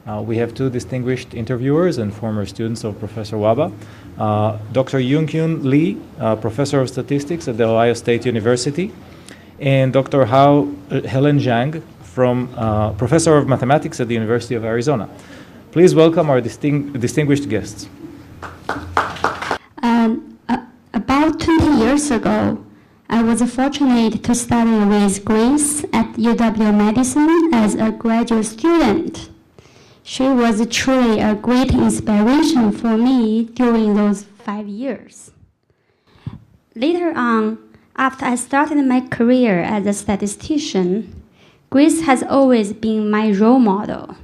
We have two distinguished interviewers and former students of Professor Wahba. Dr. Young-Kyun Lee, Professor of Statistics at The Ohio State University, and Dr. Helen Zhang, Professor of Mathematics at the University of Arizona. Please welcome our distinguished guests. About 20 years ago, I was fortunate to study with Grace at UW-Madison as a graduate student. She was truly a great inspiration for me during those 5 years. Later on, after I started my career as a statistician, Grace has always been my role model.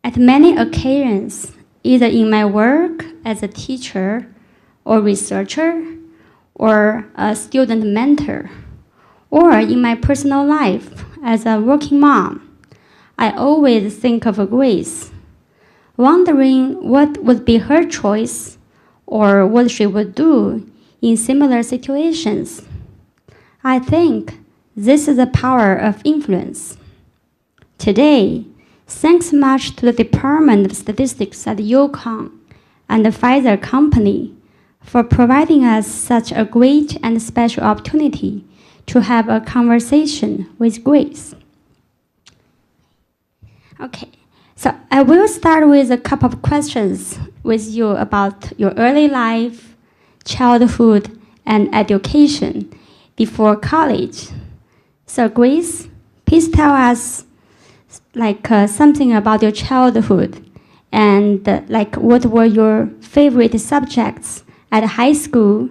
At many occasions, either in my work as a teacher or researcher, or a student mentor, or in my personal life as a working mom, I always think of Grace, wondering what would be her choice or what she would do in similar situations. I think this is the power of influence. Today, thanks much to the Department of Statistics at UConn and the Pfizer Company for providing us such a great and special opportunity to have a conversation with Grace. Okay, so I will start with a couple of questions with you about your early life, childhood, and education before college. So Grace, please tell us something about your childhood and what were your favorite subjects at high school,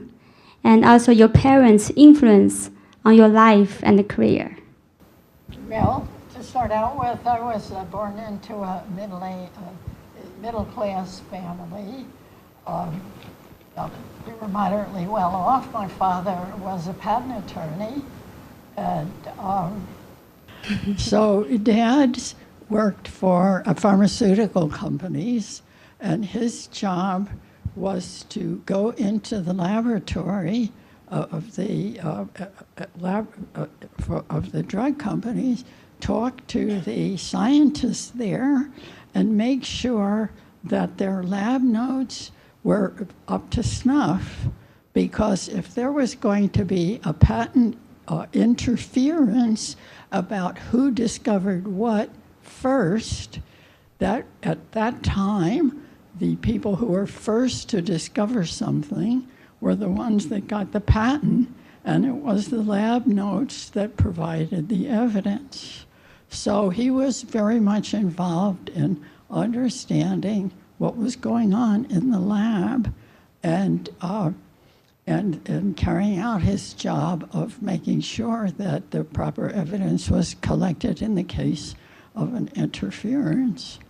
and also your parents' influence on your life and career. Well, to start out with, I was born into a middle-class family. We were moderately well off. My father was a patent attorney, and so Dad worked for pharmaceutical companies, and his job was to go into the laboratory of the drug companies, talk to the scientists there, and make sure that their lab notes were up to snuff, because if there was going to be a patent interference about who discovered what first, that at that time, the people who were first to discover something were the ones that got the patent, and it was the lab notes that provided the evidence. So he was very much involved in understanding what was going on in the lab and carrying out his job of making sure that the proper evidence was collected in the case of an interference.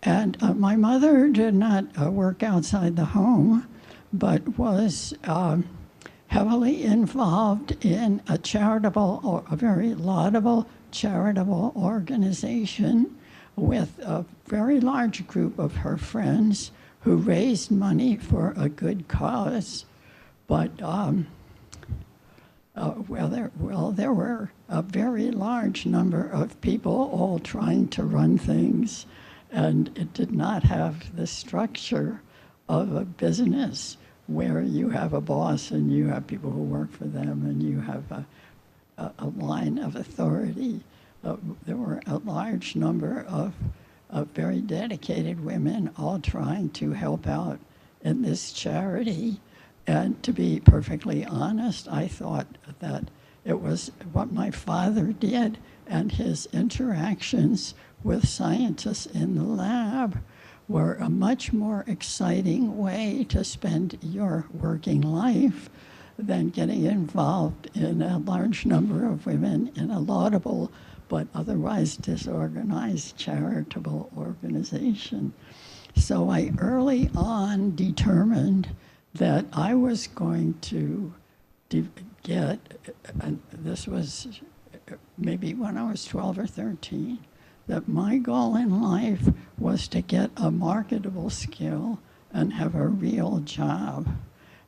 And my mother did not work outside the home, but was heavily involved in a charitable, or a very laudable charitable organization with a very large group of her friends who raised money for a good cause. But there were a very large number of people all trying to run things, and it did not have the structure of a business where you have a boss and you have people who work for them and you have a line of authority. There were a large number of very dedicated women all trying to help out in this charity. And to be perfectly honest, I thought that it was what my father did and his interactions with scientists in the lab were a much more exciting way to spend your working life than getting involved in a large number of women in a laudable but otherwise disorganized charitable organization. So I early on determined that I was going to get, and this was maybe when I was 12 or 13, that my goal in life was to get a marketable skill and have a real job.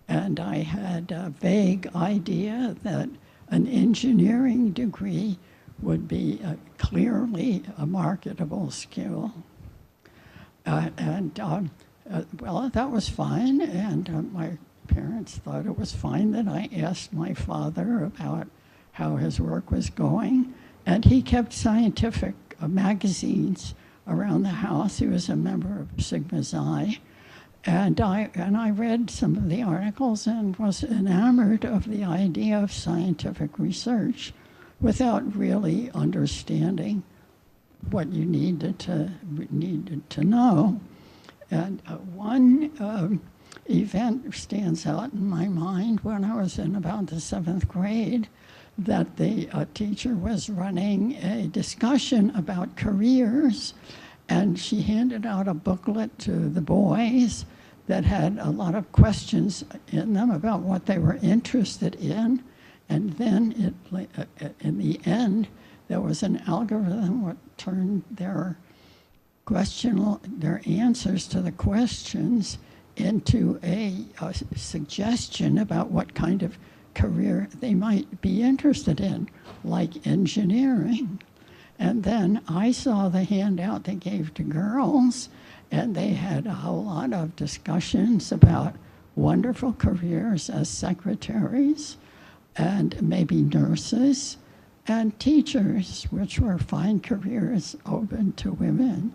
And I had a vague idea that an engineering degree would be clearly a marketable skill. Well, that was fine, and my parents thought it was fine that I asked my father about how his work was going, and he kept scientific magazines around the house. He was a member of Sigma Xi, and I read some of the articles and was enamored of the idea of scientific research without really understanding what you needed to know. And one event stands out in my mind when I was in about the 7th grade, that the teacher was running a discussion about careers, and she handed out a booklet to the boys that had a lot of questions in them about what they were interested in. And then in the end, there was an algorithm that turned their answers to the questions into a suggestion about what kind of career they might be interested in, like engineering. And then I saw the handout they gave to girls, and they had a whole lot of discussions about wonderful careers as secretaries, and maybe nurses, and teachers, which were fine careers open to women.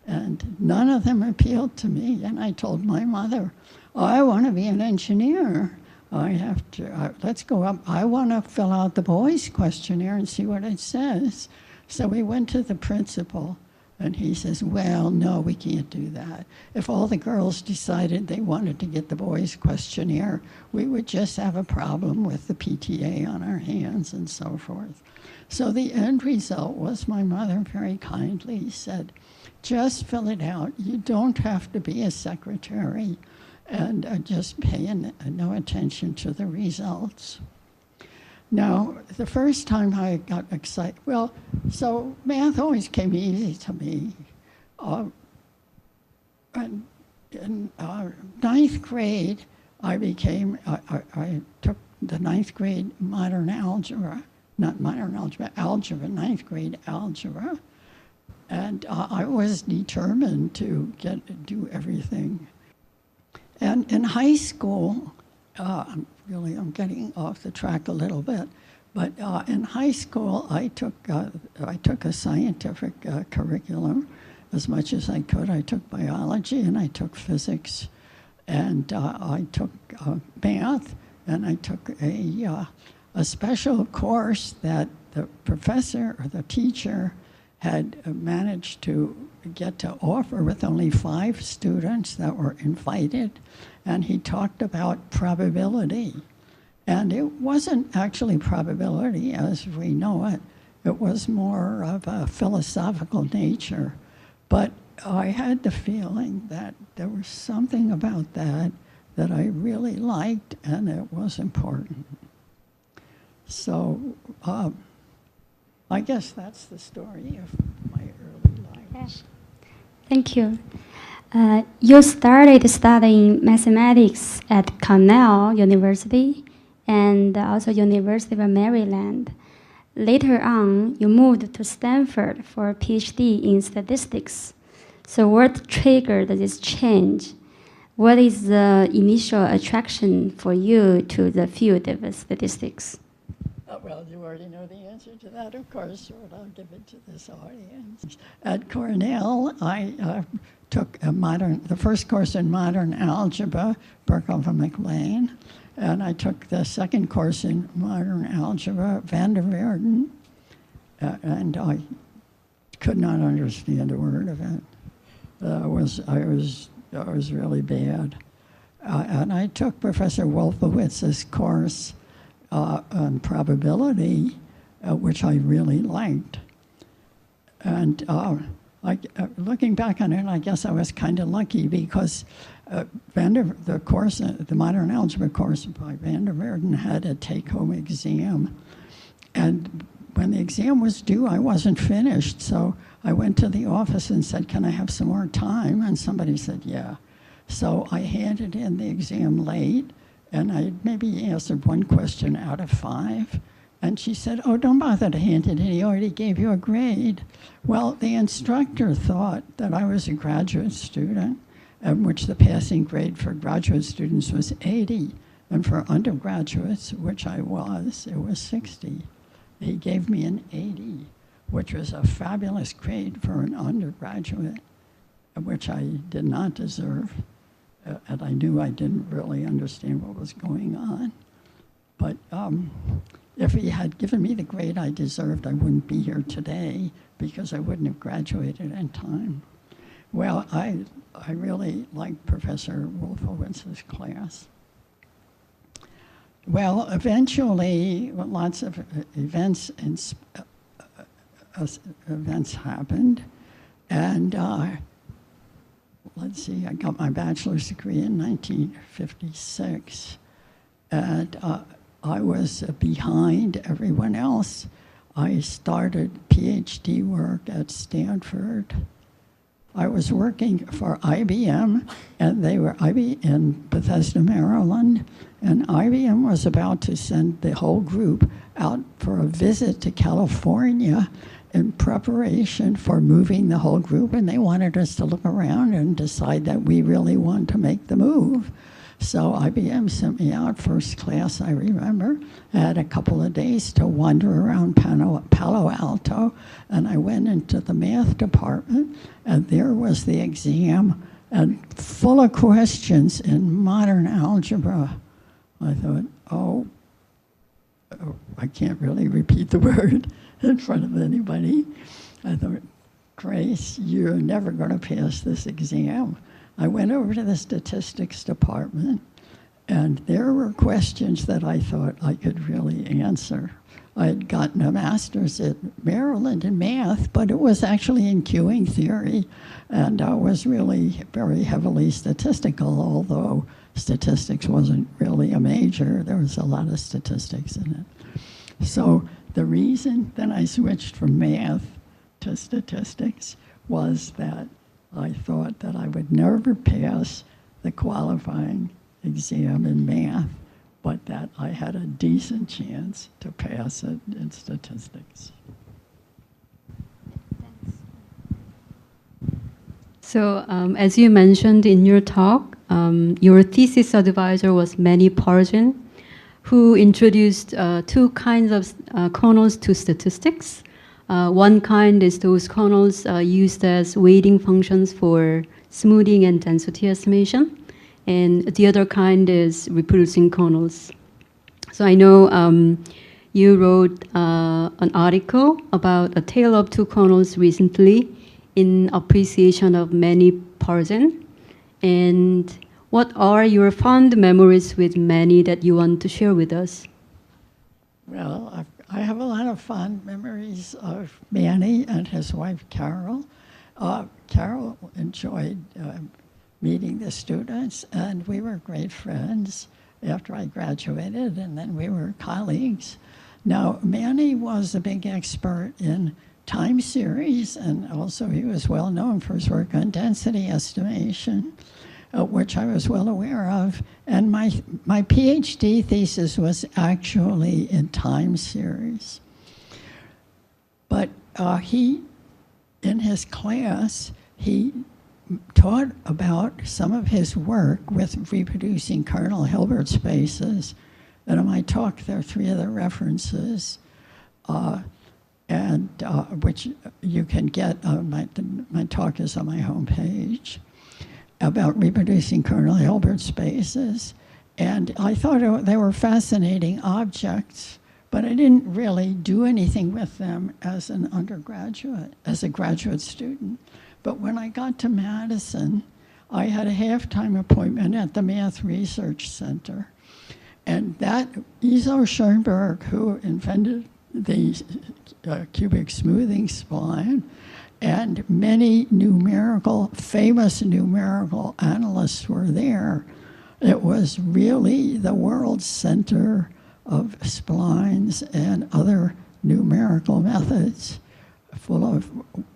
And none of them appealed to me. And I told my mother, oh, I want to be an engineer. Let's go up. I want to fill out the boys' questionnaire and see what it says. So we went to the principal, and he says, well, no, we can't do that. If all the girls decided they wanted to get the boys' questionnaire, we would just have a problem with the PTA on our hands and so forth. So the end result was my mother very kindly said, just fill it out. You don't have to be a secretary, and just pay no attention to the results. Now, the first time I got excited, well, so math always came easy to me. And in 9th grade, I took the 9th grade modern algebra, not modern algebra, algebra, 9th grade algebra. And I was determined to do everything. And in high school, I'm getting off the track a little bit, but in high school, I took a scientific curriculum as much as I could. I took biology and I took physics, and I took math, and I took a special course that the professor or the teacher had managed to get to offer with only 5 students that were invited, and he talked about probability. And it wasn't actually probability as we know it. It was more of a philosophical nature. But I had the feeling that there was something about that I really liked, and it was important. So I guess that's the story of my early life. Yes. Thank you. You started studying mathematics at Cornell University and also University of Maryland. Later on, you moved to Stanford for a PhD in statistics. So what triggered this change? What is the initial attraction for you to the field of statistics? Well, you already know the answer to that, of course, but I'll give it to this audience. At Cornell, I took the first course in modern algebra, Berkhoff and McLean, and I took the second course in modern algebra, Van der Waerden, and I could not understand a word of it. I was really bad. And I took Professor Wolfowitz's course on probability, which I really liked. And looking back on it, I guess I was kind of lucky because the modern algebra course by Van der Waerden had a take-home exam. And when the exam was due, I wasn't finished. So I went to the office and said, can I have some more time? And somebody said, yeah. So I handed in the exam late, and I maybe answered 1 question out of 5, And she said, oh, don't bother to hand it in. He already gave you a grade. Well, the instructor thought that I was a graduate student, in which the passing grade for graduate students was 80. And for undergraduates, which I was, it was 60. He gave me an 80, which was a fabulous grade for an undergraduate, which I did not deserve. And I knew I didn't really understand what was going on. But if he had given me the grade I deserved, I wouldn't be here today because I wouldn't have graduated in time. Well, I really liked Professor Wolfowitz's class. Well, eventually, lots of events happened, and let's see, I got my bachelor's degree in 1956, and I was behind everyone else. I started PhD work at Stanford. I was working for IBM, and they were in Bethesda, Maryland, and IBM was about to send the whole group out for a visit to California in preparation for moving the whole group, and they wanted us to look around and decide that we really wanted to make the move. So IBM sent me out first class, I remember. I had a couple of days to wander around Palo Alto, and I went into the math department, and there was the exam, and full of questions in modern algebra. I thought, oh, I can't really repeat the word in front of anybody. I thought, Grace, you're never going to pass this exam. I went over to the statistics department, and there were questions that I thought I could really answer. I had gotten a master's at Maryland in math, but it was actually in queuing theory, and I was really very heavily statistical, although statistics wasn't really a major. There was a lot of statistics in it. So the reason that I switched from math to statistics was that I thought that I would never pass the qualifying exam in math, but that I had a decent chance to pass it in statistics. So as you mentioned in your talk, your thesis advisor was Manny Pargin, who introduced two kinds of kernels to statistics. One kind is those kernels used as weighting functions for smoothing and density estimation, and the other kind is reproducing kernels. So I know you wrote an article about a tale of two kernels recently in appreciation of Manny Pargin. And what are your fond memories with Manny that you want to share with us? Well, I have a lot of fond memories of Manny and his wife, Carol. Carol enjoyed meeting the students, and we were great friends after I graduated, and then we were colleagues. Now, Manny was a big expert in time series, and also he was well known for his work on density estimation, which I was well aware of. And my PhD thesis was actually in time series. But in his class, he taught about some of his work with reproducing kernel Hilbert spaces. And in my talk, there are three other references, which you can get. My talk is on my homepage, about reproducing kernel Hilbert spaces. And I thought they were fascinating objects, but I didn't really do anything with them as an undergraduate, as a graduate student. But when I got to Madison, I had a half-time appointment at the Math Research Center. And that Izo Schoenberg, who invented the cubic smoothing spline, and many famous numerical analysts were there. It was really the world center of splines and other numerical methods, full of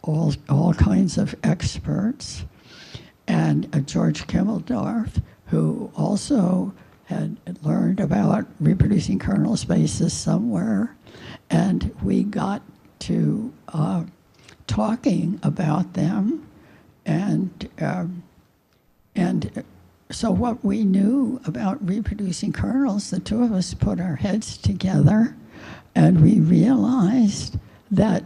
all kinds of experts. And George Kimmeldorf, who also had learned about reproducing kernel spaces somewhere. And we got to talking about them, and so what we knew about reproducing kernels, the two of us put our heads together, and we realized that,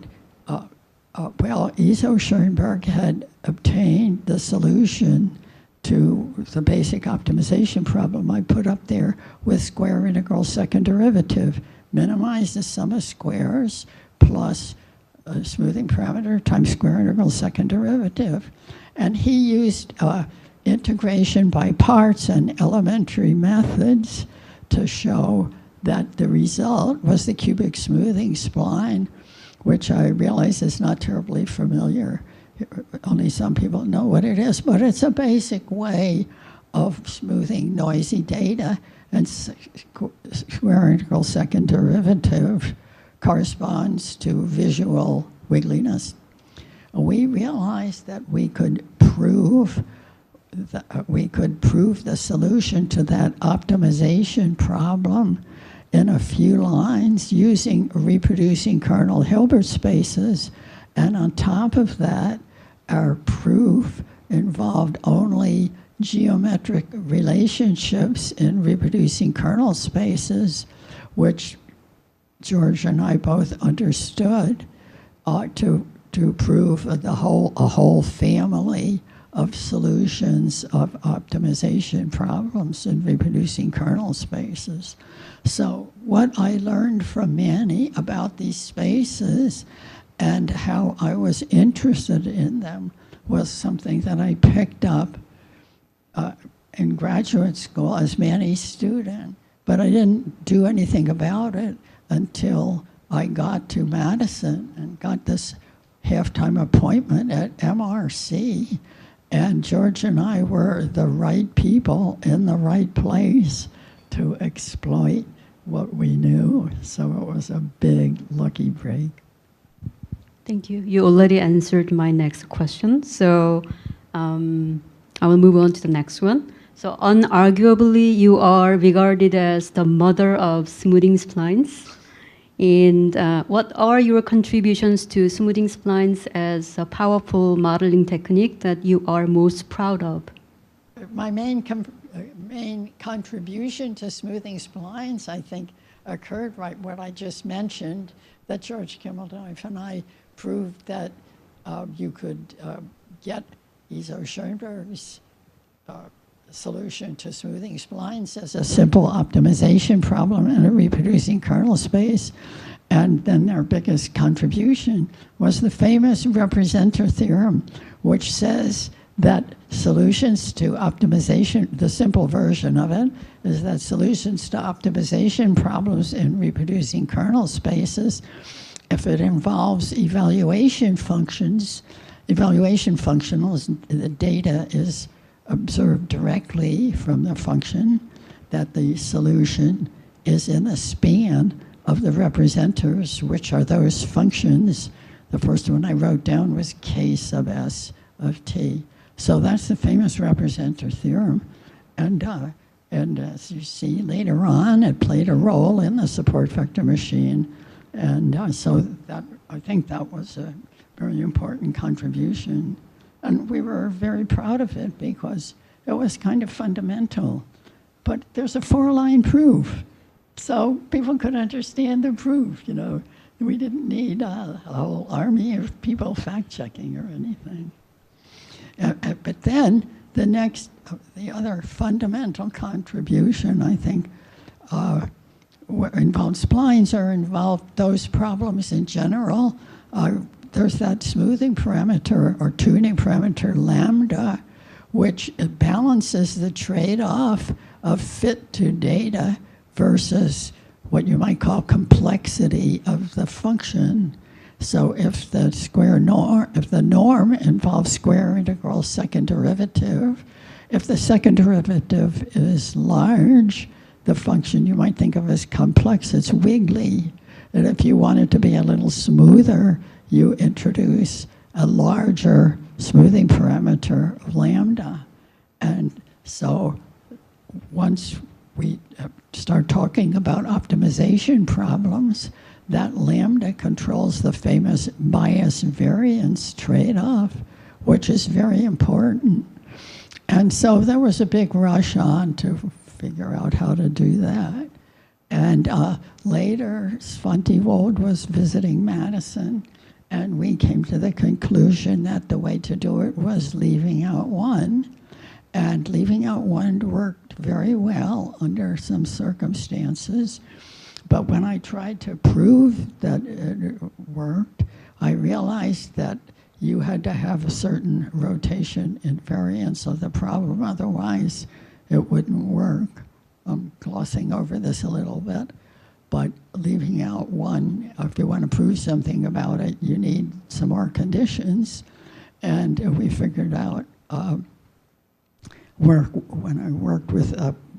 Iso Schoenberg had obtained the solution to the basic optimization problem I put up there with square integral second derivative. Minimize the sum of squares plus a smoothing parameter times square integral second derivative. And he used integration by parts and elementary methods to show that the result was the cubic smoothing spline, which I realize is not terribly familiar. Only some people know what it is, but it's a basic way of smoothing noisy data, and square integral second derivative corresponds to visual wiggliness. We realized that we could prove the solution to that optimization problem in a few lines using reproducing kernel Hilbert spaces, and on top of that, our proof involved only geometric relationships in reproducing kernel spaces, which George and I both understood to prove a whole family of solutions of optimization problems in reproducing kernel spaces. So what I learned from Manny about these spaces and how I was interested in them was something that I picked up in graduate school as Manny's student, but I didn't do anything about it until I got to Madison and got this half-time appointment at MRC, and George and I were the right people in the right place to exploit what we knew. So it was a big lucky break. Thank you. You already answered my next question, so I will move on to the next one. So unarguably, you are regarded as the mother of smoothing splines. And what are your contributions to smoothing splines as a powerful modeling technique that you are most proud of? My main contribution to smoothing splines, I think, occurred right what I just mentioned, that George Kimmeldorf and I proved that you could get Iso Schoenberg's solution to smoothing splines as a simple optimization problem in a reproducing kernel space. And then their biggest contribution was the famous representer theorem, which says that solutions to optimization, the simple version of it, is that solutions to optimization problems in reproducing kernel spaces, if it involves evaluation functionals, the data is observed directly from the function, that the solution is in a span of the representers, which are those functions. The first one I wrote down was k sub s of t. So that's the famous representer theorem. And as you see later on, it played a role in the support vector machine. And so that, I think that was a very important contribution. And we were very proud of it because it was kind of fundamental. But there's a 4-line proof, so people could understand the proof, you know. We didn't need a whole army of people fact-checking or anything. But then the other fundamental contribution, I think, involved splines or involved those problems in general. There's that smoothing parameter or tuning parameter lambda, which balances the trade-off of fit to data versus what you might call complexity of the function. So if the norm involves square integral second derivative, if the second derivative is large, the function you might think of as complex, it's wiggly. And if you want it to be a little smoother, you introduce a larger smoothing parameter lambda. And so once we start talking about optimization problems, that lambda controls the famous bias variance trade-off, which is very important. And so there was a big rush on to figure out how to do that. And later, Svante Wold was visiting Madison, and we came to the conclusion that the way to do it was leaving out one. And leaving out one worked very well under some circumstances. But when I tried to prove that it worked, I realized that you had to have a certain rotation invariance of the problem, otherwise it wouldn't work. I'm glossing over this a little bit, but leaving out one, if you want to prove something about it, you need some more conditions. And we figured out, when I worked with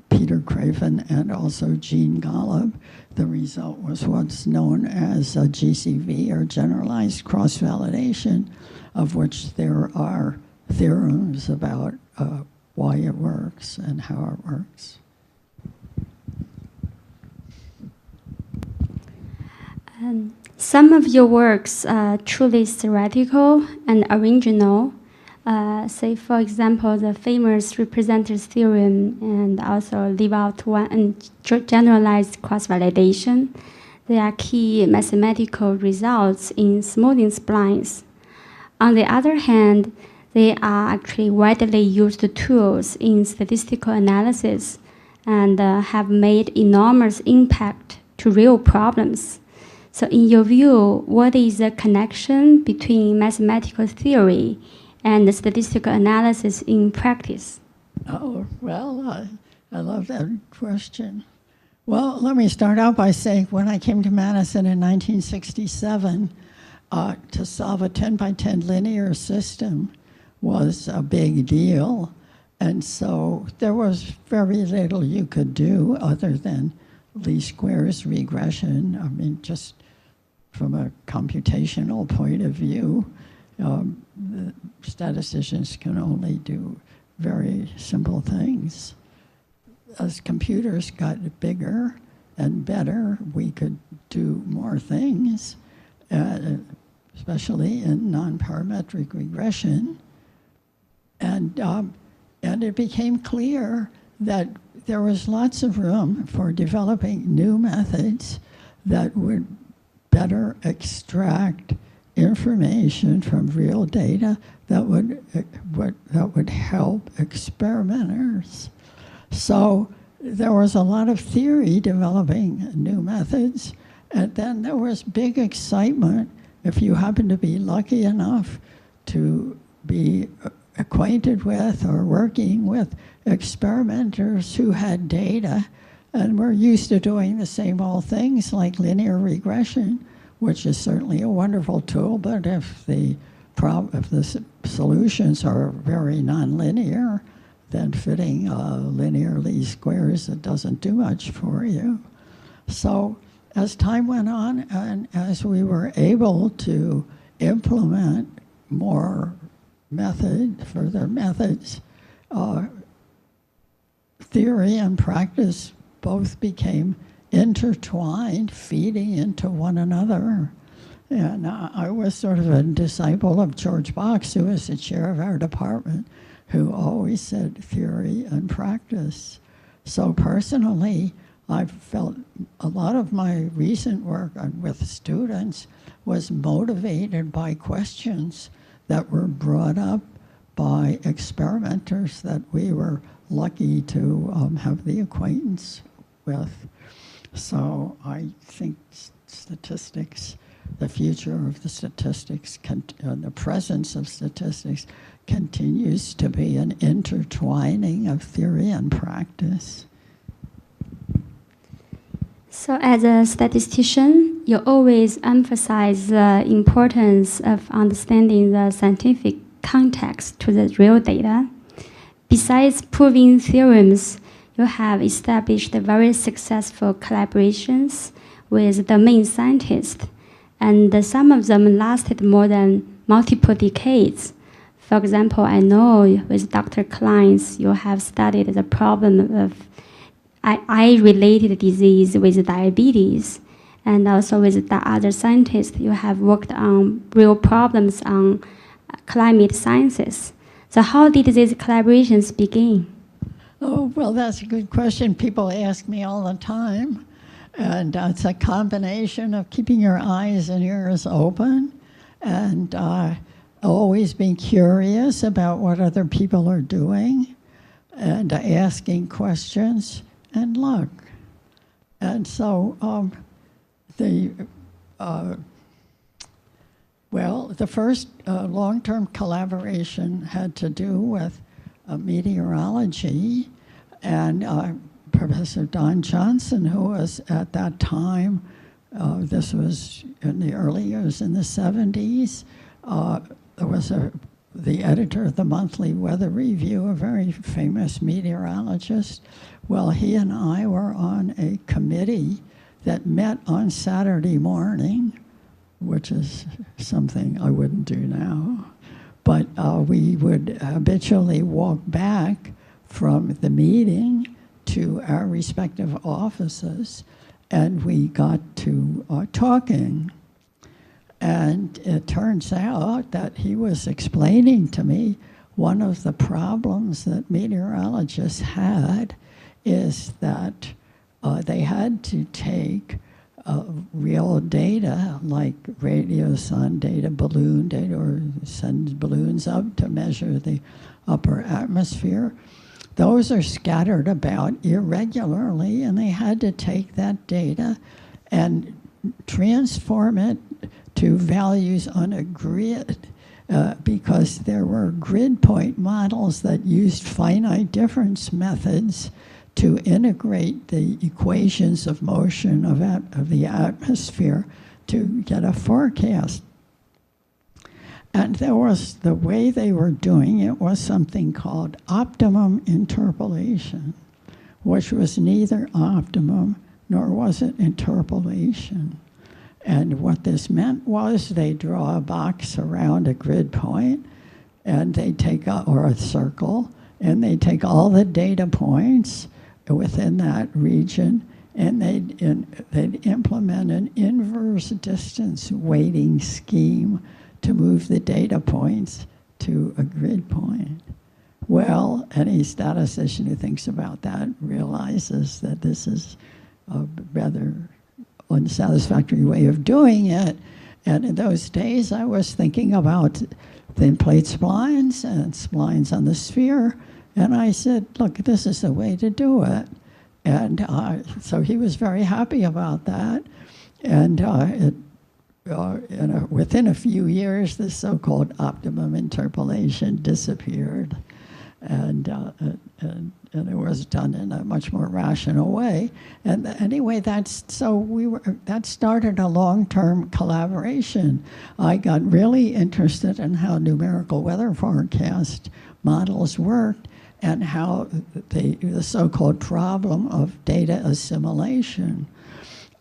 Peter Craven and also Gene Golub, the result was what's known as a GCV, or generalized cross-validation, of which there are theorems about why it works and how it works. Some of your works are truly theoretical and original. Say, for example, the famous representers theorem, and also leave out one and generalized cross-validation. They are key mathematical results in smoothing splines. On the other hand, they are actually widely used tools in statistical analysis and have made enormous impact to real problems. So in your view, what is the connection between mathematical theory and statistical analysis in practice? Oh, well, I love that question. Well, let me start out by saying when I came to Madison in 1967, to solve a 10 by 10 linear system was a big deal. And so there was very little you could do other than least squares regression. I mean, just from a computational point of view, the statisticians can only do very simple things. As computers got bigger and better, we could do more things, especially in non-parametric regression. And it became clear that there was lots of room for developing new methods that would better extract information from real data that would help experimenters. So there was a lot of theory developing new methods, and then there was big excitement if you happen to be lucky enough to be acquainted with or working with experimenters who had data and were used to doing the same old things like linear regression, which is certainly a wonderful tool, but if the solutions are very nonlinear, then fitting linear least squares, it doesn't do much for you. So as time went on, and as we were able to implement more further methods, theory and practice both became intertwined, feeding into one another. And I was sort of a disciple of George Box, who was the chair of our department, who always said theory and practice. So personally, I felt a lot of my recent work with students was motivated by questions that were brought up by experimenters that we were lucky to have the acquaintance with. So I think statistics, the future of the statistics, the presence of statistics continues to be an intertwining of theory and practice. So as a statistician, you always emphasize the importance of understanding the scientific context to the real data. Besides proving theorems, you have established very successful collaborations with domain scientists, and some of them lasted more than multiple decades. For example, I know with Dr. Kleins, you have studied the problem of eye-related disease with diabetes, and also with the other scientists, you have worked on real problems on climate sciences. So how did these collaborations begin? Oh, well, that's a good question. People ask me all the time. And it's a combination of keeping your eyes and ears open and always being curious about what other people are doing and asking questions and luck. And so the first long-term collaboration had to do with meteorology, and Professor Don Johnson, who was at that time, this was in the early years in the 70s, was the editor of the Monthly Weather Review, a very famous meteorologist. Well, he and I were on a committee that met on Saturday morning, which is something I wouldn't do now. But we would habitually walk back from the meeting to our respective offices, and we got to talking. And it turns out that he was explaining to me one of the problems that meteorologists had is that they had to take real data, like radio sun data, balloon data, or send balloons up to measure the upper atmosphere. Those are scattered about irregularly, and they had to take that data and transform it to values on a grid because there were grid point models that used finite difference methods to integrate the equations of motion of the atmosphere to get a forecast. And there was, the way they were doing it was something called optimum interpolation, which was neither optimum nor was it interpolation. And what this meant was they draw a box around a grid point, and they take, or a circle, and they take all the data points within that region, and they'd implement an inverse distance weighting scheme to move the data points to a grid point. Well, any statistician who thinks about that realizes that this is a rather unsatisfactory way of doing it. And in those days, I was thinking about thin plate splines and splines on the sphere. And I said, look, this is the way to do it. And so he was very happy about that. And within a few years, the so-called optimum interpolation disappeared. And it was done in a much more rational way. And anyway, that started a long-term collaboration. I got really interested in how numerical weather forecast models worked and how the so-called problem of data assimilation.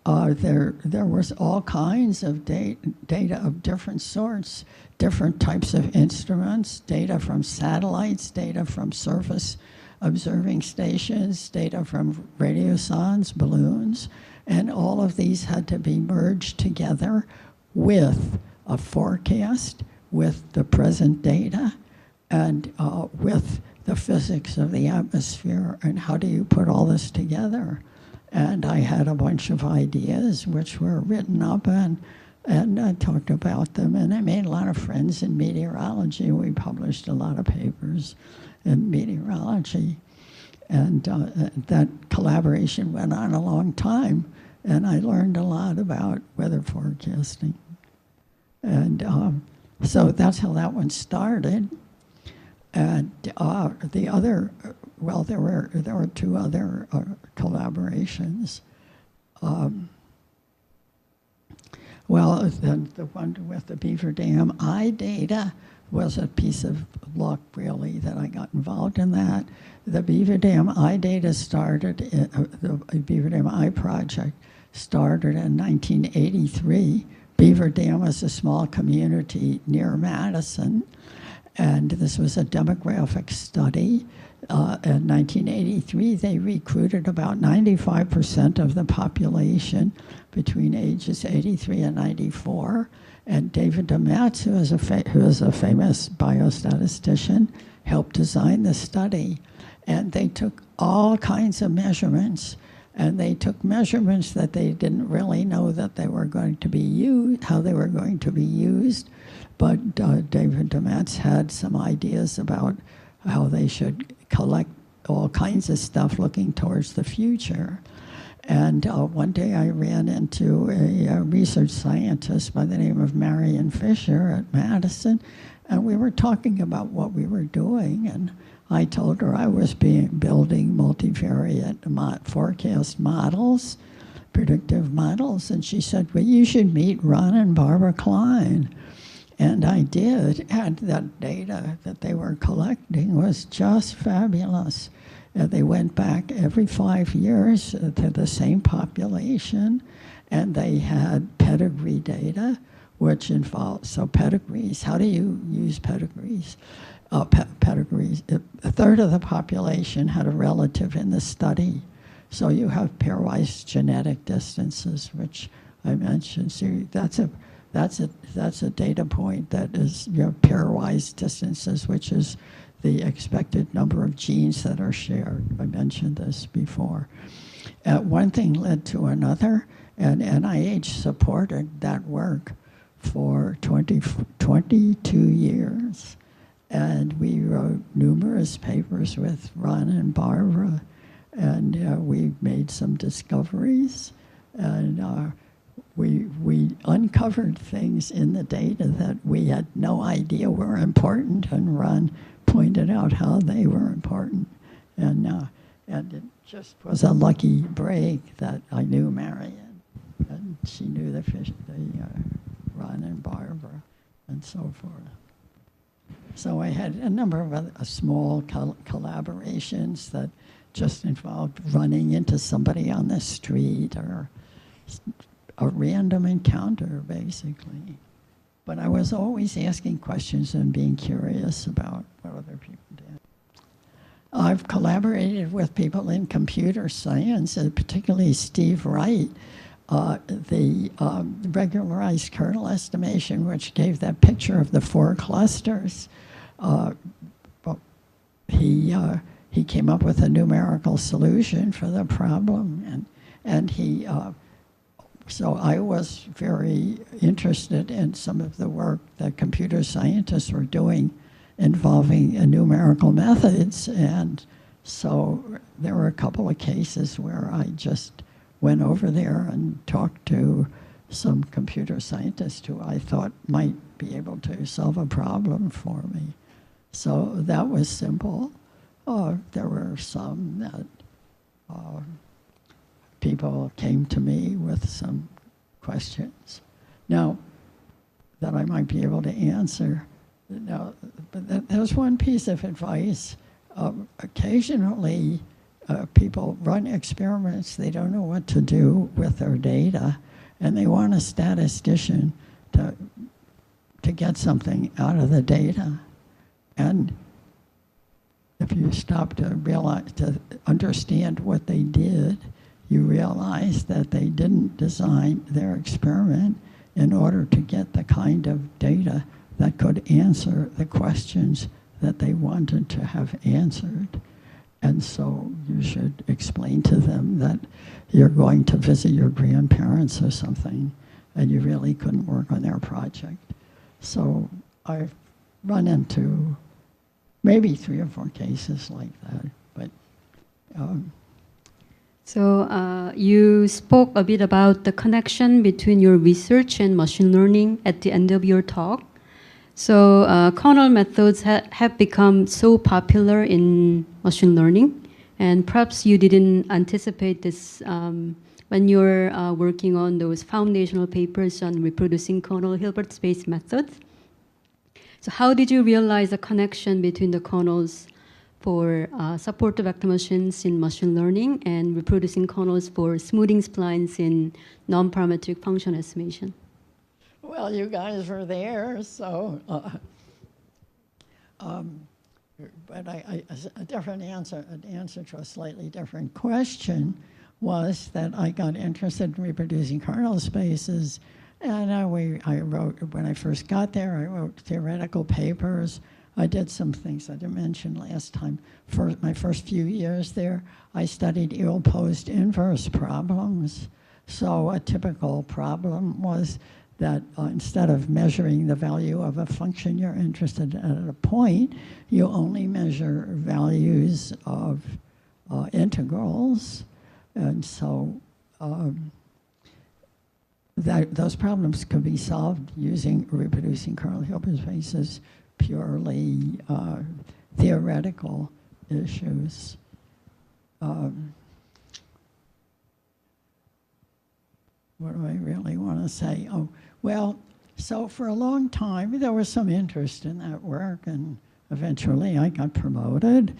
There was all kinds of data of different sorts, different types of instruments, data from satellites, data from surface observing stations, data from radiosondes, balloons, and all of these had to be merged together with a forecast, with the present data, and with the physics of the atmosphere, and how do you put all this together? And I had a bunch of ideas which were written up, and I talked about them, and I made a lot of friends in meteorology. We published a lot of papers in meteorology, and that collaboration went on a long time, and I learned a lot about weather forecasting. And so that's how that one started. And the other, well, there were two other collaborations. Well, the one with the Beaver Dam eye data was a piece of luck, really, that I got involved in that. The Beaver Dam eye data started, the Beaver Dam eye project started in 1983. Beaver Dam was a small community near Madison, and this was a demographic study in 1983, they recruited about 95% of the population between ages 83 and 94. And David DeMatz, who is a famous biostatistician, helped design the study. And they took all kinds of measurements, and they took measurements that they didn't really know that they were going to be used, how they were going to be used. But David DeMatz had some ideas about how they should collect all kinds of stuff looking towards the future. And one day I ran into a research scientist by the name of Marion Fisher at Madison, and we were talking about what we were doing, and I told her I was building multivariate forecast models, predictive models, and she said, well, you should meet Ron and Barbara Klein. And I did, and that data that they were collecting was just fabulous. They went back every 5 years to the same population, and they had pedigree data, which involves, so pedigrees, how do you use pedigrees? Pedigrees, a third of the population had a relative in the study. So you have pairwise genetic distances, which I mentioned. So that's a data point that is, you know, pairwise distances, which is the expected number of genes that are shared. I mentioned this before. One thing led to another, and NIH supported that work for 22 years. And we wrote numerous papers with Ron and Barbara, and we made some discoveries, and we uncovered things in the data that we had no idea were important, and Ron pointed out how they were important. And it just was a lucky break that I knew Marion, and she knew the Ron and Barbara, and so forth. So I had a number of other small collaborations that just involved running into somebody on the street or a random encounter, basically. But I was always asking questions and being curious about what other people did. I've collaborated with people in computer science, particularly Steve Wright, the regularized kernel estimation, which gave that picture of the 4 clusters. He came up with a numerical solution for the problem, and he. So I was very interested in some of the work that computer scientists were doing involving numerical methods, and so there were a couple of cases where I just went over there and talked to some computer scientists who I thought might be able to solve a problem for me. So that was simple. There were some that people came to me with some questions. Now, that I might be able to answer. Now, but there's one piece of advice. Occasionally, people run experiments, they don't know what to do with their data, and they want a statistician to get something out of the data. And if you stop to understand what they did, you realize that they didn't design their experiment in order to get the kind of data that could answer the questions that they wanted to have answered. And so you should explain to them that you're going to visit your grandparents or something, and you really couldn't work on their project. So I've run into maybe 3 or 4 cases like that, but So you spoke a bit about the connection between your research and machine learning at the end of your talk. So kernel methods have become so popular in machine learning, and perhaps you didn't anticipate this when you're working on those foundational papers on reproducing kernel Hilbert space methods. So how did you realize the connection between the kernels for supportive vector machines in machine learning and reproducing kernels for smoothing splines in non-parametric function estimation? Well, you guys were there, so but a different answer, an answer to a slightly different question was that I got interested in reproducing kernel spaces, and I wrote, when I first got there, I wrote theoretical papers. I did some things I didn't mention last time. For my first few years there, I studied ill-posed inverse problems. So a typical problem was that instead of measuring the value of a function you're interested in at a point, you only measure values of integrals. And so those problems could be solved using reproducing kernel Hilbert spaces, purely theoretical issues. What do I really want to say? Oh, well, so for a long time, there was some interest in that work, and eventually I got promoted,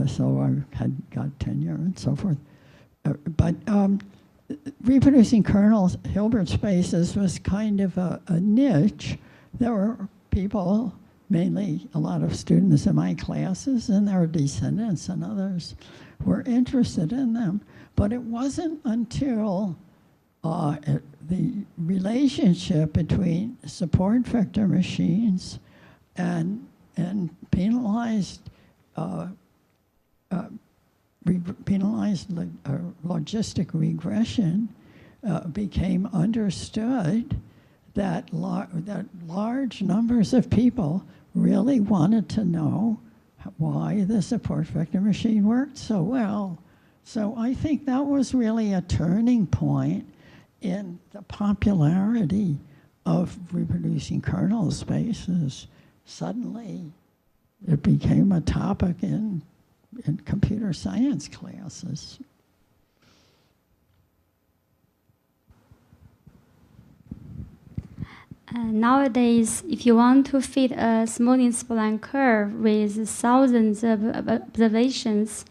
so I had got tenure and so forth. But reproducing kernel Hilbert spaces was kind of a niche. There were people, mainly a lot of students in my classes, and their descendants and others were interested in them. But it wasn't until the relationship between support vector machines and penalized logistic regression became understood that large numbers of people really wanted to know why the support vector machine worked so well. So I think that was really a turning point in the popularity of reproducing kernel spaces. Suddenly, it became a topic in computer science classes. Nowadays, if you want to fit a smoothing spline curve with thousands of observations,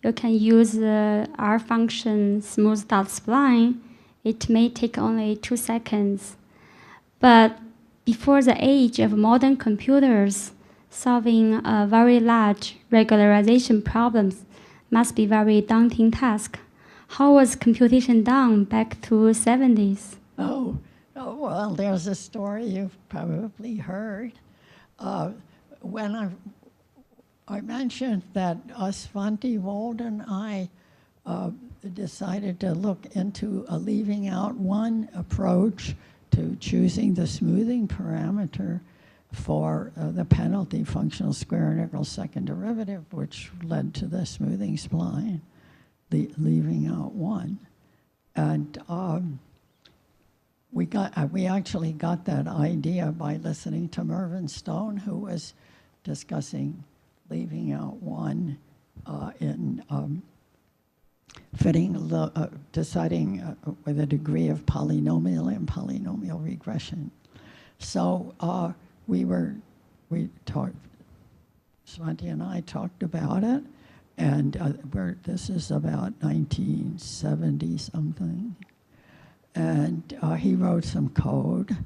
you can use the R function smooth.spline. It may take only 2 seconds. But before the age of modern computers, solving very large regularization problems must be a very daunting task. How was computation done back to 70s? Oh, well, there's a story you've probably heard. When I mentioned that Svante Wold and I decided to look into a leaving out one approach to choosing the smoothing parameter for the penalty functional square integral second derivative, which led to the smoothing spline, leaving out one. And we actually got that idea by listening to Mervyn Stone, who was discussing leaving out one in deciding with a degree of polynomial and polynomial regression. So Svante and I talked about it, and this is about 1970 something. And he wrote some code,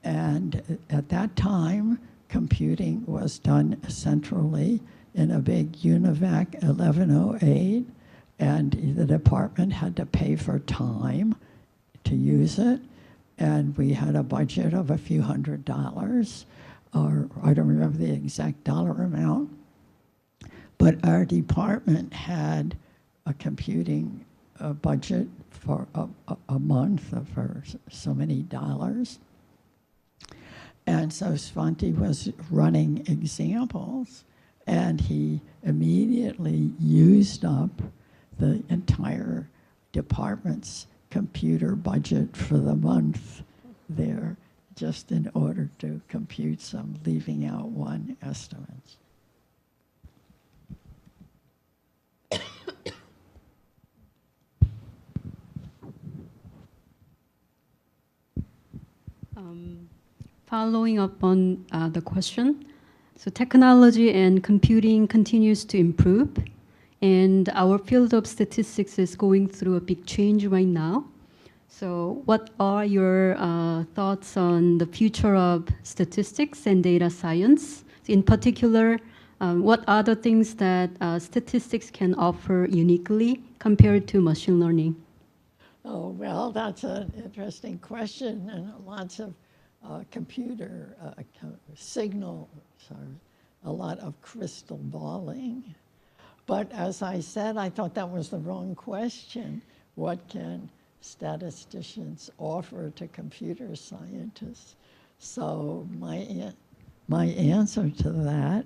and at that time, computing was done centrally in a big UNIVAC 1108, and the department had to pay for time to use it, and we had a budget of a few $100s, or I don't remember the exact dollar amount, but our department had a computing budget for a month for so many dollars. And so Svante was running examples, and he immediately used up the entire department's computer budget for the month there, just in order to compute some leaving out one estimates. Following up on the question, so technology and computing continues to improve, and our field of statistics is going through a big change right now. So what are your thoughts on the future of statistics and data science? In particular, What are the things that statistics can offer uniquely compared to machine learning? Oh, well, that's an interesting question, and lots of computer signal, a lot of crystal balling. But as I said, I thought that was the wrong question. What can statisticians offer to computer scientists? So my answer to that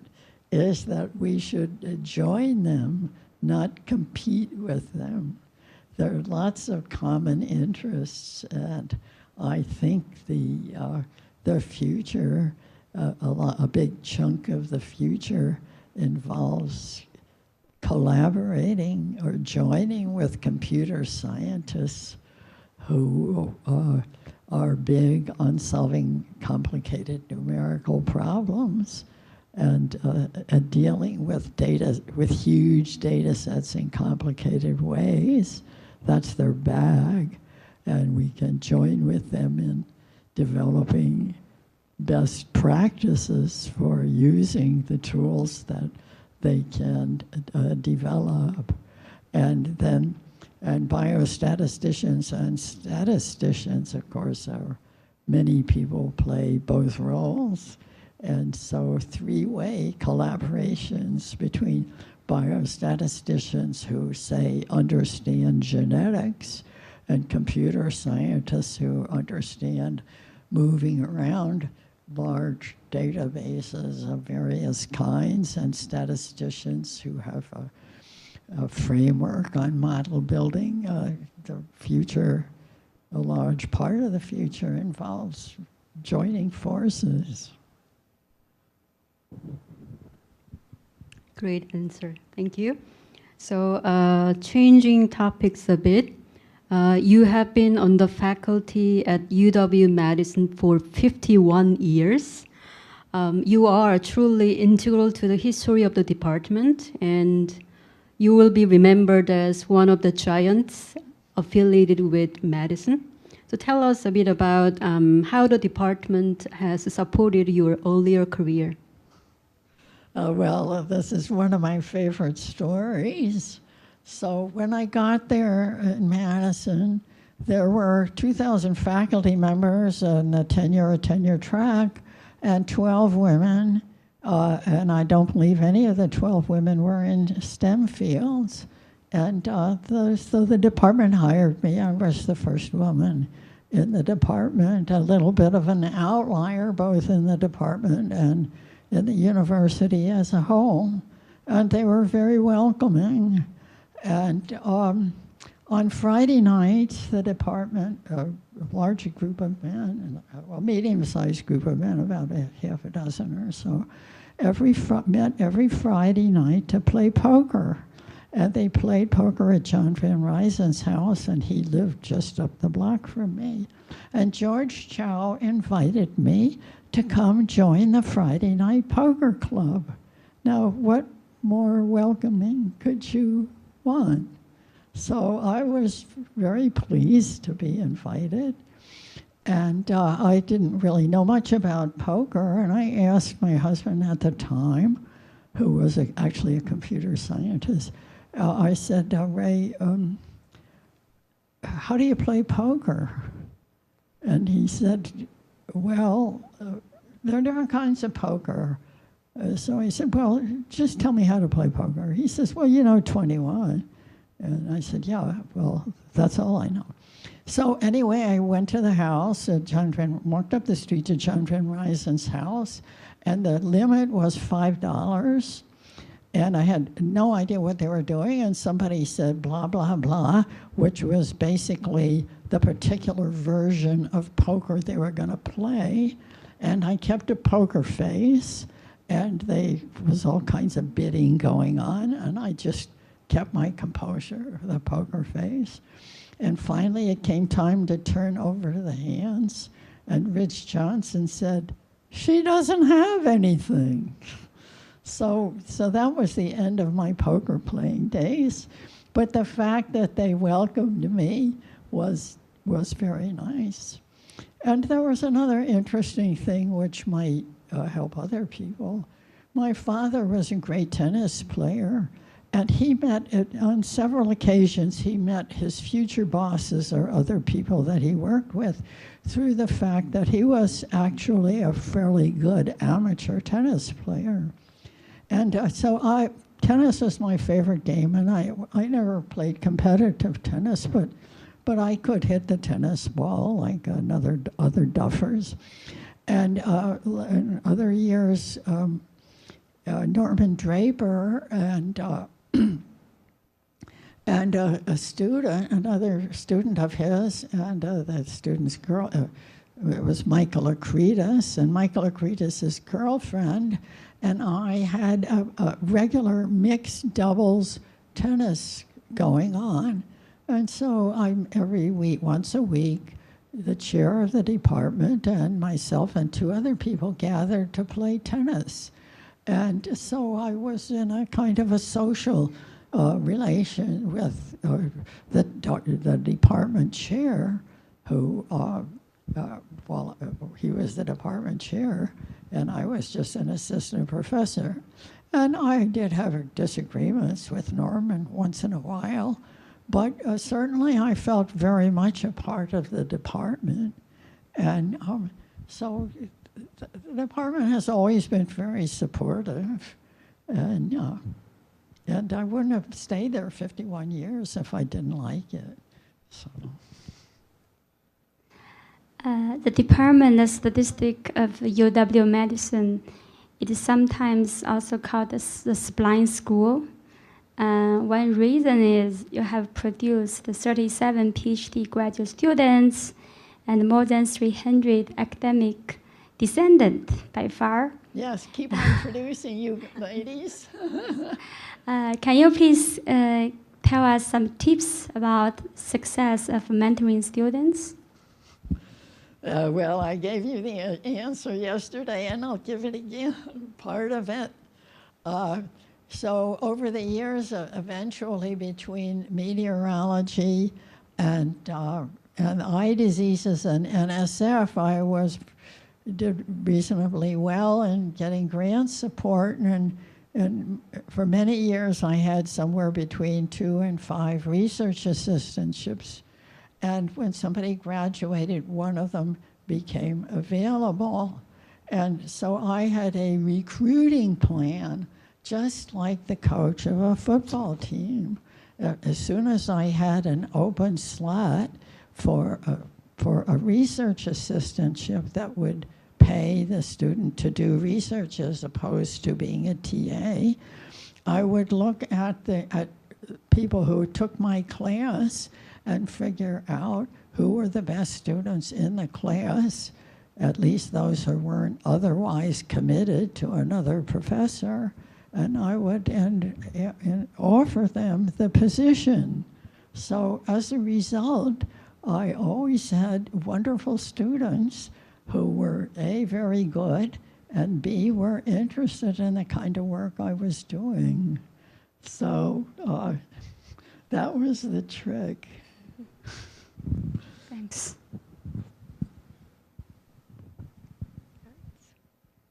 is that we should join them, not compete with them. There are lots of common interests, and I think the future, a big chunk of the future involves collaborating or joining with computer scientists who are big on solving complicated numerical problems and dealing with data, with huge data sets in complicated ways. That's their bag, and we can join with them in developing best practices for using the tools that they can develop. And biostatisticians and statisticians, of course, many people play both roles. And so three-way collaborations between biostatisticians who, say, understand genetics and computer scientists who understand moving around large databases of various kinds, and statisticians who have a framework on model building. The future, a large part of the future involves joining forces. Great answer. Thank you. So changing topics a bit, you have been on the faculty at UW-Madison for 51 years. You are truly integral to the history of the department, and you will be remembered as one of the giants affiliated with Madison. So tell us a bit about how the department has supported your earlier career. Well, this is one of my favorite stories. So when I got there in Madison, there were 2,000 faculty members in a tenure track and 12 women. And I don't believe any of the 12 women were in STEM fields. And so the department hired me. I was the first woman in the department, a little bit of an outlier both in the department and in the university as a whole. And they were very welcoming. And on Friday nights, the department, a large group of men, a medium-sized group of men, about half a dozen or so, met every Friday night to play poker. And they played poker at John Van Ryzen's house, and he lived just up the block from me. And George Chow invited me to come join the Friday night poker club. Now, what more welcoming could you want? So I was very pleased to be invited. And I didn't really know much about poker, and I asked my husband at the time, who was actually a computer scientist, I said, Ray, how do you play poker? And he said, well, there are different kinds of poker. So I said, well, just tell me how to play poker. He says, well, you know, 21. And I said, yeah, well, that's all I know. So anyway, I went to the house, walked up the street to John Van Ryzen's house, and the limit was $5. And I had no idea what they were doing, and somebody said blah, blah, blah, which was basically the particular version of poker they were going to play. And I kept a poker face, and there was all kinds of bidding going on, and I just kept my composure, the poker face. And finally, it came time to turn over the hands, and Rich Johnson said, she doesn't have anything. So that was the end of my poker playing days. But the fact that they welcomed me was very nice. And there was another interesting thing which might help other people, My father was a great tennis player, and he met, on several occasions, he met his future bosses or other people that he worked with through the fact that he was actually a fairly good amateur tennis player. And tennis was my favorite game, and I never played competitive tennis, but I could hit the tennis ball like other duffers. And in other years, Norman Draper and a student, another student of his, and that student's girl, it was Michael Akritas, and Michael Akritas' girlfriend, and I had a regular mixed doubles tennis going on. And so I'm every week, once a week, the chair of the department and myself and two other people gathered to play tennis. And so I was in a kind of a social relation with the department chair, who, he was the department chair, and I was just an assistant professor. And I did have disagreements with Norman once in a while, but certainly I felt very much a part of the department. And so the department has always been very supportive, and I wouldn't have stayed there 51 years if I didn't like it. So. The Department of Statistics of UW Medicine, it is sometimes also called the Splines School. One reason is you have produced 37 PhD graduate students and more than 300 academic descendants by far. Yes, keep on producing, you ladies. Can you please tell us some tips about success of mentoring students? Well, I gave you the answer yesterday, and I'll give it again, part of it. So over the years, eventually between meteorology and eye diseases and NSF, I did reasonably well in getting grant support, and for many years I had somewhere between 2 and 5 research assistantships. And when somebody graduated, one of them became available. And so I had a recruiting plan, just like the coach of a football team. As soon as I had an open slot for a research assistantship that would pay the student to do research as opposed to being a TA, I would look at people who took my class and figure out who were the best students in the class, at least those who weren't otherwise committed to another professor, and I would offer them the position. So as a result, I always had wonderful students who were A, very good, and B, were interested in the kind of work I was doing. So that was the trick. Thanks.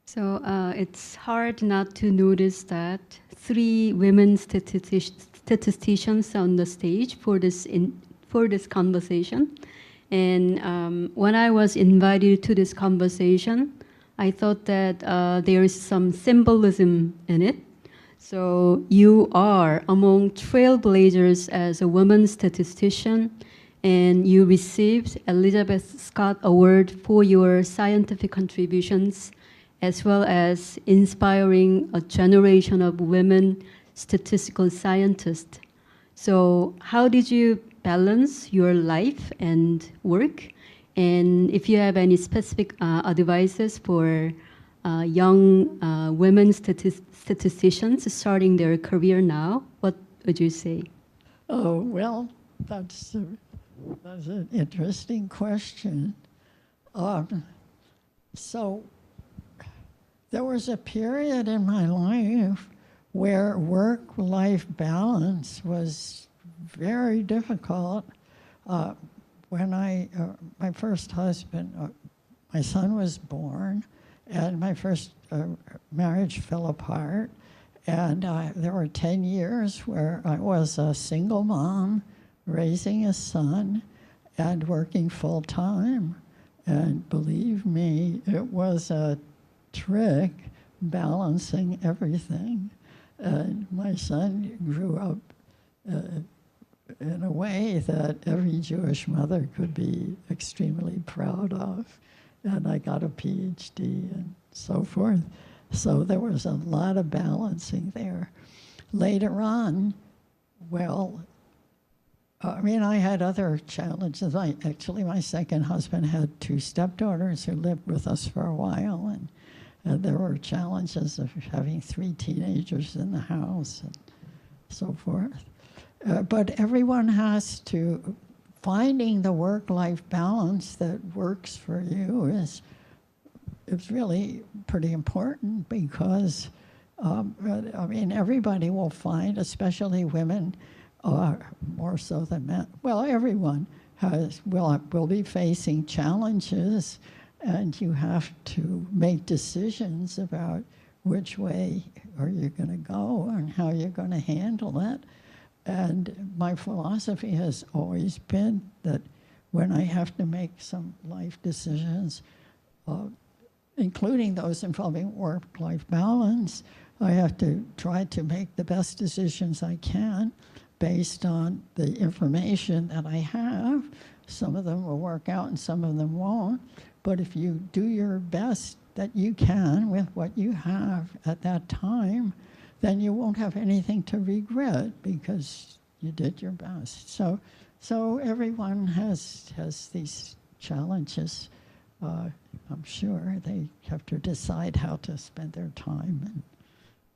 So it's hard not to notice that 3 women statisticians on the stage for this conversation. And when I was invited to this conversation, I thought that there is some symbolism in it. So you are among trailblazers as a woman statistician, and you received Elizabeth Scott Award for your scientific contributions, as well as inspiring a generation of women statistical scientists. So how did you balance your life and work? And if you have any specific advices for young women statisticians starting their career now, what would you say? Oh, well, that's an interesting question. So there was a period in my life where work-life balance was very difficult. When my first husband, my son was born, And my first marriage fell apart. And there were 10 years where I was a single mom, raising a son, and working full time. And believe me, it was a trick balancing everything. And my son grew up in a way that every Jewish mother could be extremely proud of. And I got a PhD and so forth. So there was a lot of balancing there. Later on, well, I mean, I had other challenges. Actually, my second husband had 2 stepdaughters who lived with us for a while, and there were challenges of having 3 teenagers in the house and so forth. But everyone has to, finding the work-life balance that works for you is really pretty important because, I mean, everybody will find, especially women, more so than men. Well, everyone will be facing challenges, and you have to make decisions about which way are you going to go and how you're going to handle it. And my philosophy has always been that when I have to make some life decisions, including those involving work-life balance, I have to try to make the best decisions I can based on the information that I have. Some of them will work out and some of them won't. But if you do your best that you can with what you have at that time, then you won't have anything to regret because you did your best. So everyone has these challenges. I'm sure they have to decide how to spend their time. And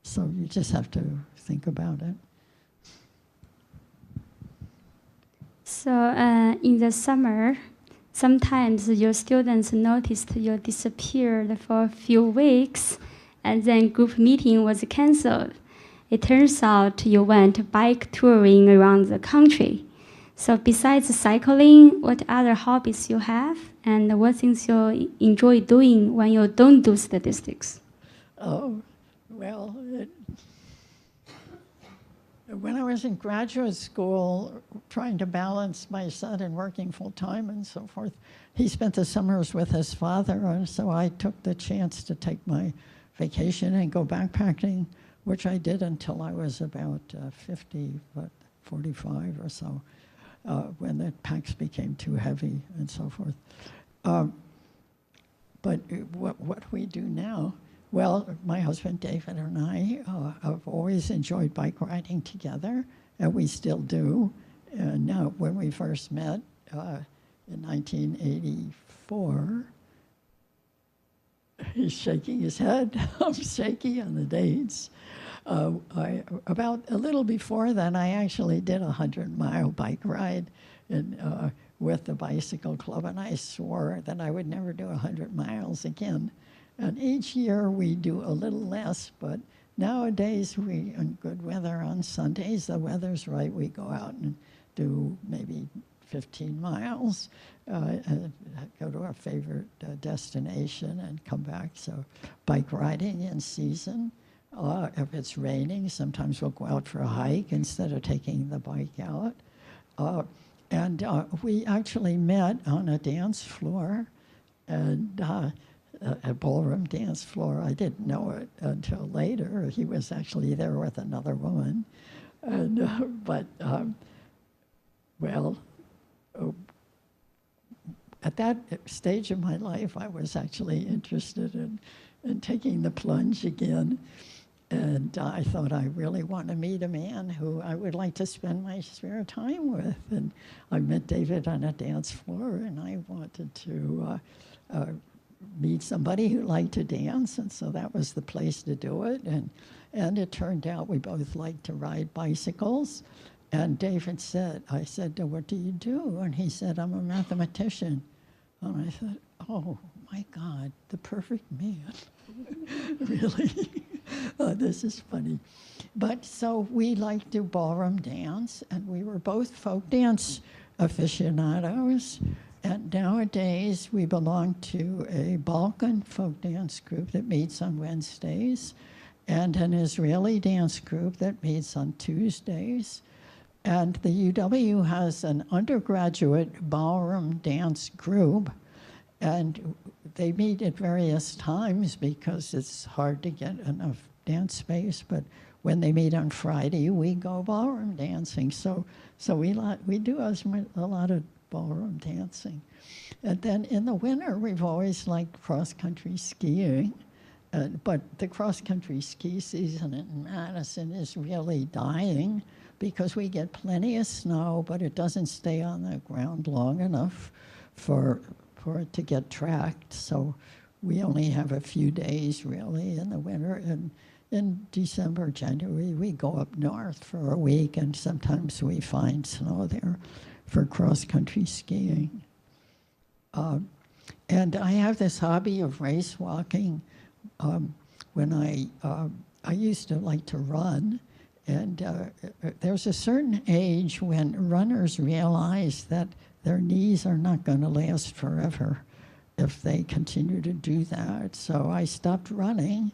so you just have to think about it. So in the summer, sometimes your students noticed you disappeared for a few weeks, and then group meeting was canceled. It turns out you went bike touring around the country. So besides cycling, what other hobbies you have, and what things you enjoy doing when you don't do statistics? Oh, well, when I was in graduate school, trying to balance my son and working full-time and so forth, he spent the summers with his father, and so I took the chance to take my vacation and go backpacking, which I did until I was about 45 or so, when the packs became too heavy and so forth. But what we do now, well, my husband David and I have always enjoyed bike riding together, and we still do. And now, when we first met in 1984, he's shaking his head. I'm shaky on the dates. About a little before then, I actually did a 100-mile bike ride with the bicycle club, and I swore that I would never do 100 miles again. And each year we do a little less, but nowadays in good weather on Sundays, the weather's right, we go out and do maybe 15 miles, go to our favorite destination and come back. So bike riding in season. If it's raining, sometimes we'll go out for a hike instead of taking the bike out. And we actually met on a dance floor, and a ballroom dance floor. I didn't know it until later. He was actually there with another woman. And, at that stage of my life, I was actually interested in taking the plunge again. And I thought I really want to meet a man who I would like to spend my spare time with. And I met David on a dance floor, and I wanted to meet somebody who liked to dance, and so that was the place to do it. And it turned out we both liked to ride bicycles. And David said, I said, what do you do? And he said, I'm a mathematician. And I thought, oh my God, the perfect man. Really? This is funny. But so we liked to ballroom dance, and we were both folk dance aficionados. And nowadays, we belong to a Balkan folk dance group that meets on Wednesdays, and an Israeli dance group that meets on Tuesdays. And the UW has an undergraduate ballroom dance group, and they meet at various times because it's hard to get enough dance space, but when they meet on Friday, we go ballroom dancing. So we do a lot of ballroom dancing. And then in the winter, we've always liked cross-country skiing. But the cross-country ski season in Madison is really dying because we get plenty of snow, but it doesn't stay on the ground long enough for it to get tracked. So we only have a few days, really, in the winter. And in December, January, we go up north for a week, and sometimes we find snow there for cross-country skiing. And I have this hobby of race walking. When I used to like to run, and there's a certain age when runners realize that their knees are not going to last forever if they continue to do that. So I stopped running,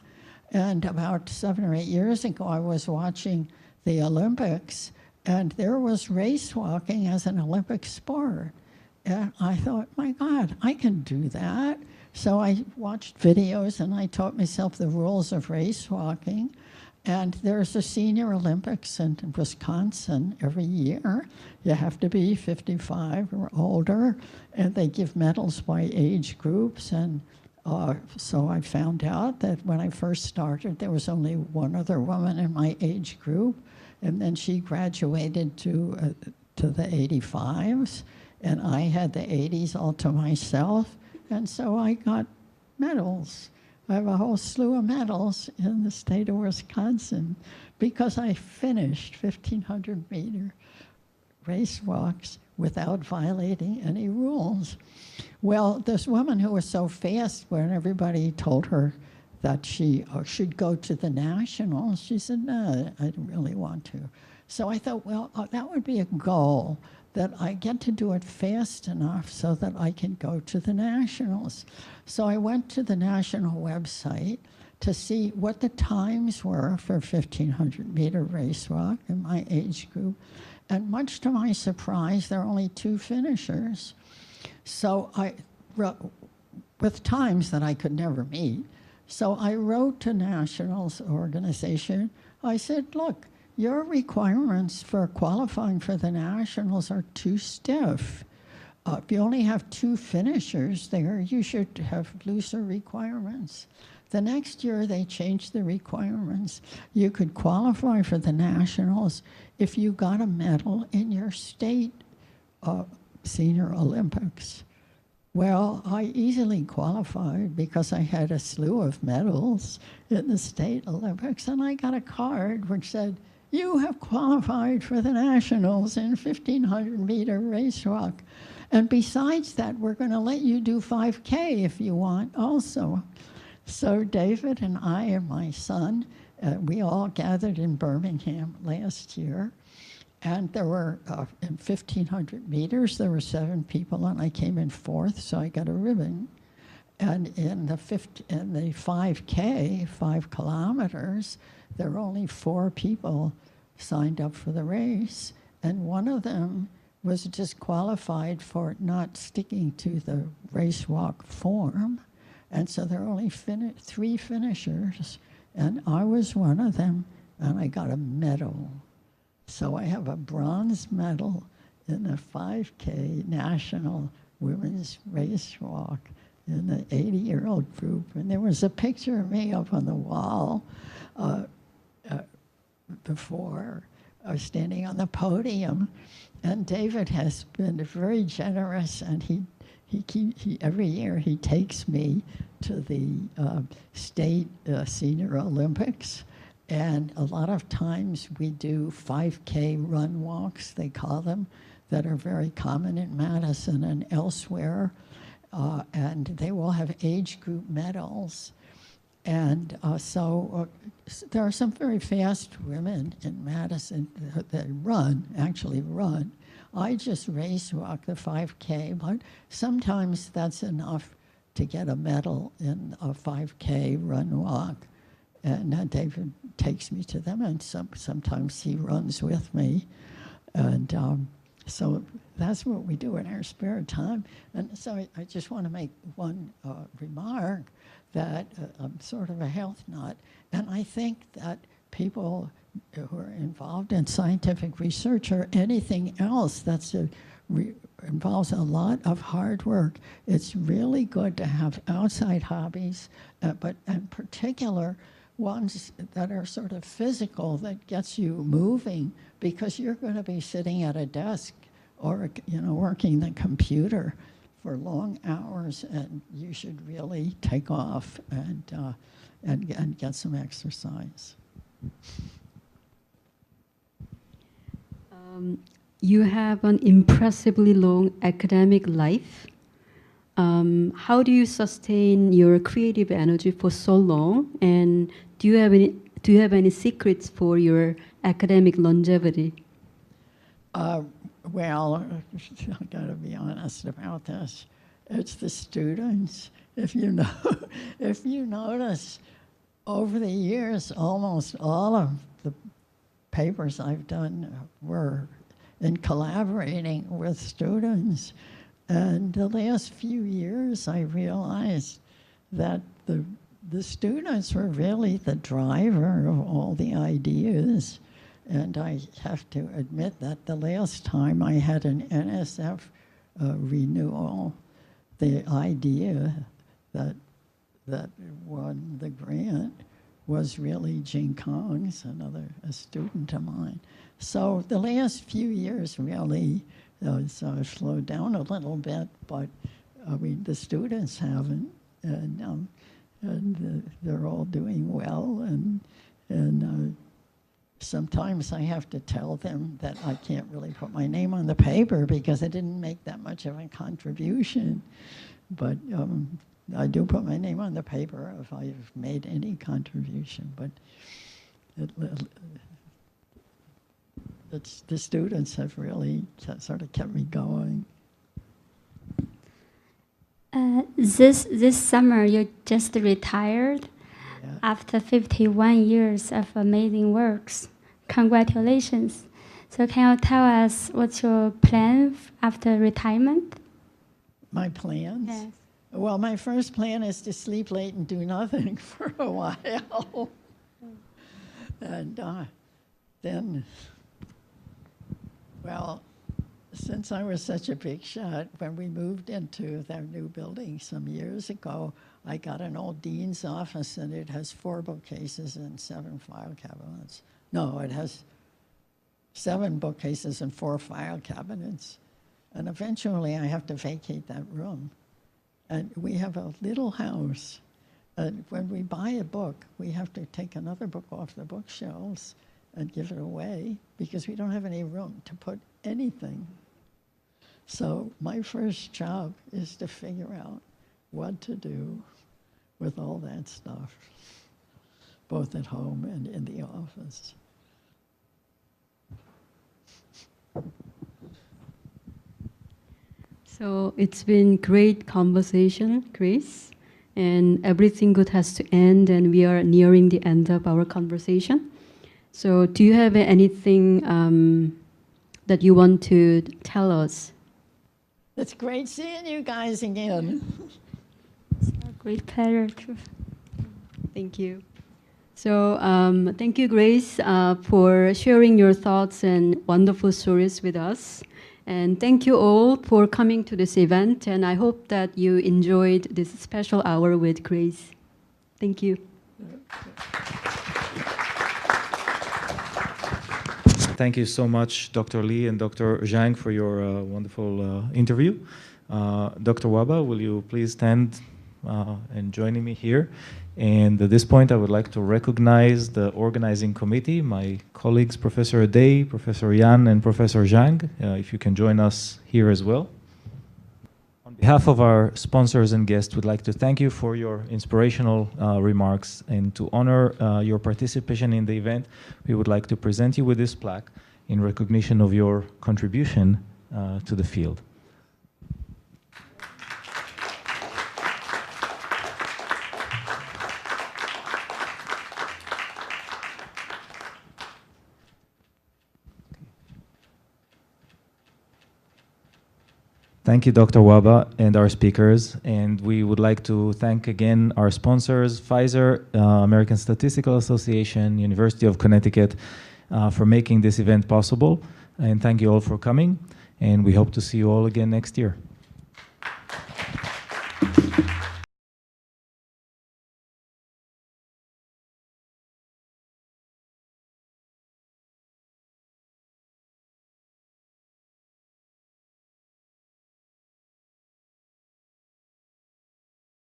and about 7 or 8 years ago, I was watching the Olympics, and there was race walking as an Olympic sport. And I thought, my God, I can do that. So I watched videos and I taught myself the rules of race walking. And there's a Senior Olympics in Wisconsin every year. You have to be 55 or older, and they give medals by age groups. And so I found out that when I first started, there was only one other woman in my age group, and then she graduated to the 85s, and I had the 80s all to myself. And so I got medals. I have a whole slew of medals in the state of Wisconsin because I finished 1,500-meter race walks without violating any rules. Well, this woman who was so fast, when everybody told her that she should go to the nationals, she said, no, I don't really want to. So I thought, well, that would be a goal, that I get to do it fast enough so that I can go to the nationals. So I went to the national website to see what the times were for 1,500-meter race walk in my age group. And much to my surprise, there are only 2 finishers. So I wrote, with times that I could never meet. So I wrote to Nationals organization. I said, look, your requirements for qualifying for the nationals are too stiff. If you only have 2 finishers there, you should have looser requirements. The next year, they changed the requirements. You could qualify for the nationals if you got a medal in your state Senior Olympics. Well, I easily qualified because I had a slew of medals in the state Olympics, and I got a card which said, you have qualified for the nationals in 1,500-meter race walk. And besides that, we're going to let you do 5K if you want also. So David and I and my son, we all gathered in Birmingham last year. And there were, in 1,500 meters, there were 7 people, and I came in 4th, so I got a ribbon. And in the 5K, 5 kilometers, there were only 4 people signed up for the race, and one of them was disqualified for not sticking to the race walk form. And so there were only 3 finishers, and I was one of them, and I got a medal. So I have a bronze medal in the 5K National Women's Race Walk in the 80-year-old group. And there was a picture of me up on the wall before standing on the podium. And David has been very generous, and he every year he takes me to the state Senior Olympics. And a lot of times we do 5K run walks, they call them, that are very common in Madison and elsewhere. And they will have age group medals. And so there are some very fast women in Madison that actually run. I just race walk the 5K, but sometimes that's enough to get a medal in a 5K run walk. And David takes me to them, and sometimes he runs with me. And so that's what we do in our spare time. And so I just want to make one remark that I'm sort of a health nut. And I think that people who are involved in scientific research or anything else that's involves a lot of hard work, it's really good to have outside hobbies, but in particular, ones that are sort of physical, that gets you moving, because you're going to be sitting at a desk or working the computer for long hours, and you should really take off and get some exercise. You have an impressively long academic life. How do you sustain your creative energy for so long? And do you have any secrets for your academic longevity? Well, I got to be honest about this. It's the students. If you notice, over the years, almost all of the papers I've done were in collaborating with students. And the last few years, I realized that the students were really the driver of all the ideas. And I have to admit that the last time I had an NSF renewal, the idea that won the grant was really Jing Kong's, a student of mine. So the last few years really, so I've slowed down a little bit, but I mean, the students haven't, and they're all doing well, and sometimes I have to tell them that I can't really put my name on the paper because I didn't make that much of a contribution, but I do put my name on the paper if I've made any contribution, but the students have really sort of kept me going. This summer, you just retired after 51 years of amazing works. Congratulations. So can you tell us what's your plan after retirement? My plans? Yes. Well, my first plan is to sleep late and do nothing for a while. And then, well, since I was such a big shot, when we moved into their new building some years ago, I got an old dean's office, and it has 4 bookcases and 7 file cabinets. No, it has 7 bookcases and 4 file cabinets. And eventually I have to vacate that room. And we have a little house. And when we buy a book, we have to take another book off the bookshelves and give it away because we don't have any room to put anything. So my first job is to figure out what to do with all that stuff, both at home and in the office. So it's been great conversation, Grace, and everything good has to end, and we are nearing the end of our conversation. So do you have anything that you want to tell us? It's great seeing you guys again. It's a great pleasure too. Thank you. So thank you, Grace, for sharing your thoughts and wonderful stories with us. And thank you all for coming to this event, and I hope that you enjoyed this special hour with Grace. Thank you. Thank you so much, Dr. Lee and Dr. Zhang, for your wonderful interview. Dr. Wahba, will you please stand and joining me here? And at this point, I would like to recognize the organizing committee, my colleagues, Professor Day, Professor Yan, and Professor Zhang, if you can join us here as well. On behalf of our sponsors and guests, we'd like to thank you for your inspirational remarks, and to honor your participation in the event, we would like to present you with this plaque in recognition of your contribution to the field. Thank you, Dr. Wahba, and our speakers. And we would like to thank again our sponsors, Pfizer, American Statistical Association, University of Connecticut, for making this event possible. And thank you all for coming. And we hope to see you all again next year.